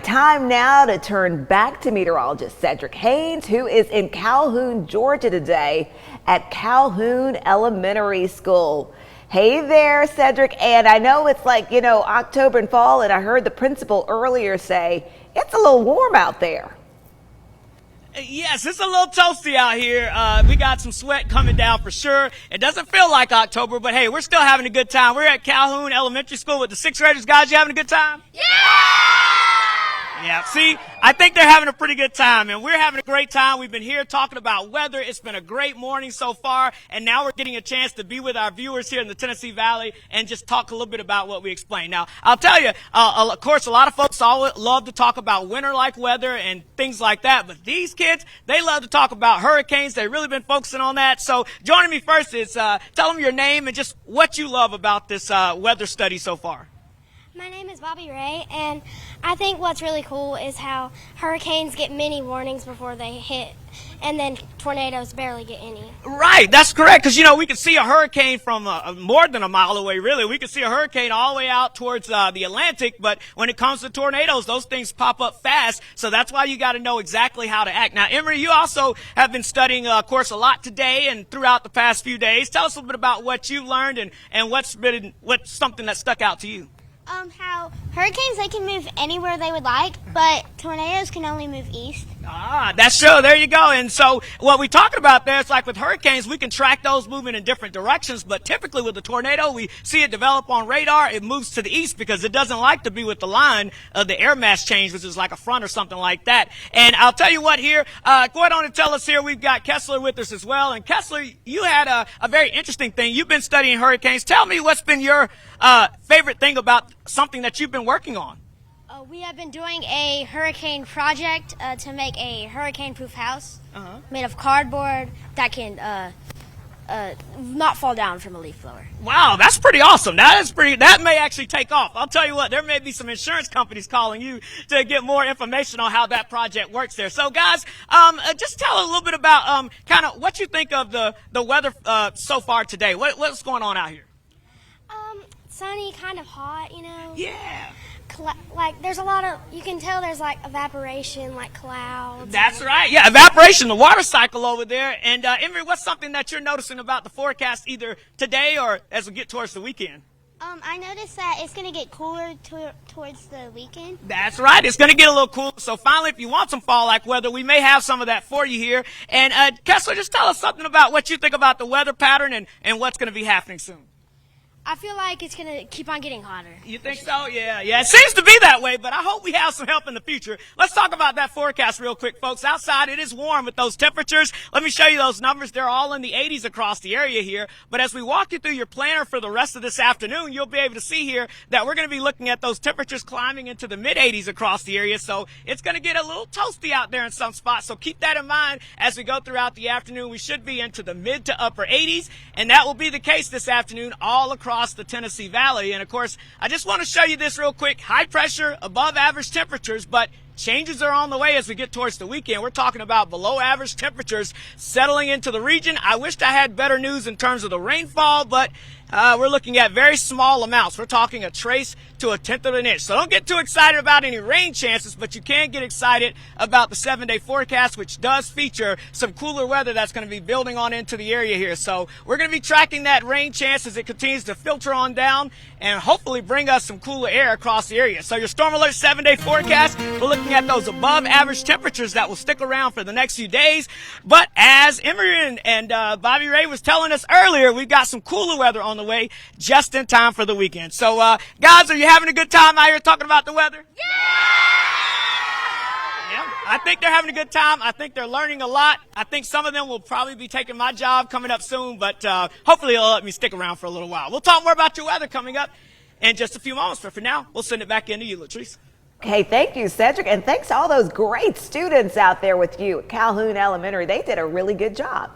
Time now to turn back to meteorologist Cedric Haynes, who is in Calhoun, Georgia today at Calhoun Elementary School. Hey there, Cedric. And I know it's like, October and fall, and I heard the principal earlier say it's a little warm out there. Yes, it's a little toasty out here. We got some sweat coming down for sure. It doesn't feel like October, but hey, we're still having a good time. We're at Calhoun Elementary School with the 6th graders. Guys, you having a good time? Yeah! Yeah, see, I think they're having a pretty good time, and we're having a great time. We've been here talking about weather. It's been a great morning so far, and now we're getting a chance to be with our viewers here in the Tennessee Valley and just talk a little bit about what we explained. Now, I'll tell you, of course, a lot of folks love to talk about winter-like weather and things like that, but these kids, they love to talk about hurricanes. They've really been focusing on that. So joining me first is tell them your name and just what you love about this weather study so far. My name is Bobby Ray, and I think what's really cool is how hurricanes get many warnings before they hit, and then tornadoes barely get any. Right, that's correct, because, we can see a hurricane from more than a mile away, really. We can see a hurricane all the way out towards the Atlantic, but when it comes to tornadoes, those things pop up fast, so that's why you got to know exactly how to act. Now, Emery, you also have been studying, of course, a lot today and throughout the past few days. Tell us a little bit about what you learned and what's something that stuck out to you. How hurricanes, they can move anywhere they would like, but tornadoes can only move east. Ah, that's true. There you go. And so what we're talking about there is like with hurricanes, we can track those moving in different directions, but typically with a tornado, we see it develop on radar. It moves to the east because it doesn't like to be with the line of the air mass change, which is like a front or something like that. And I'll tell you what here, go ahead on and tell us here, we've got Kessler with us as well. And Kessler, you had a very interesting thing. You've been studying hurricanes. Tell me what's been your favorite thing about something that you've been working on. We have been doing a hurricane project to make a hurricane-proof house made of cardboard that can not fall down from a leaf blower. Wow, that's pretty awesome. That may actually take off. I'll tell you what, there may be some insurance companies calling you to get more information on how that project works there. So guys, just tell a little bit about kind of what you think of the weather so far today. What's going on out here? Sunny, kind of hot, Yeah. Like there's a lot of, you can tell there's like evaporation, like clouds. That's right. Yeah, evaporation, the water cycle over there. And Emery, what's something that you're noticing about the forecast either today or as we get towards the weekend? I noticed that it's going to get cooler towards the weekend. That's right. It's going to get a little cooler. So finally, if you want some fall-like weather, we may have some of that for you here. And Kessler, just tell us something about what you think about the weather pattern and what's going to be happening soon. I feel like it's going to keep on getting hotter. You think so? Yeah. It seems to be that way, but I hope we have some help in the future. Let's talk about that forecast real quick, folks. Outside, it is warm with those temperatures. Let me show you those numbers. They're all in the 80s across the area here. But as we walk you through your planner for the rest of this afternoon, you'll be able to see here that we're going to be looking at those temperatures climbing into the mid-80s across the area. So it's going to get a little toasty out there in some spots. So keep that in mind as we go throughout the afternoon. We should be into the mid to upper 80s, and that will be the case this afternoon all across the Tennessee Valley. And of course, I just want to show you this real quick. High pressure, above average temperatures, but changes are on the way as we get towards the weekend. We're talking about below average temperatures settling into the region. I wished I had better news in terms of the rainfall, but we're looking at very small amounts. We're talking a trace to a tenth of an inch. So don't get too excited about any rain chances, but you can get excited about the 7-day forecast, which does feature some cooler weather that's going to be building on into the area here. So we're going to be tracking that rain chance as it continues to filter on down and hopefully bring us some cooler air across the area. So your Storm Alert 7-day forecast, we're looking at those above average temperatures that will stick around for the next few days. But as Emery and Bobby Ray was telling us earlier, we've got some cooler weather on the way just in time for the weekend. So guys, are you having a good time out here talking about the weather? Yeah! I think they're having a good time. I think they're learning a lot. I think some of them will probably be taking my job coming up soon, but hopefully they'll let me stick around for a little while. We'll talk more about your weather coming up in just a few moments, but for now, we'll send it back into you, Latrice. Okay, thank you, Cedric, and thanks to all those great students out there with you at Calhoun Elementary. They did a really good job.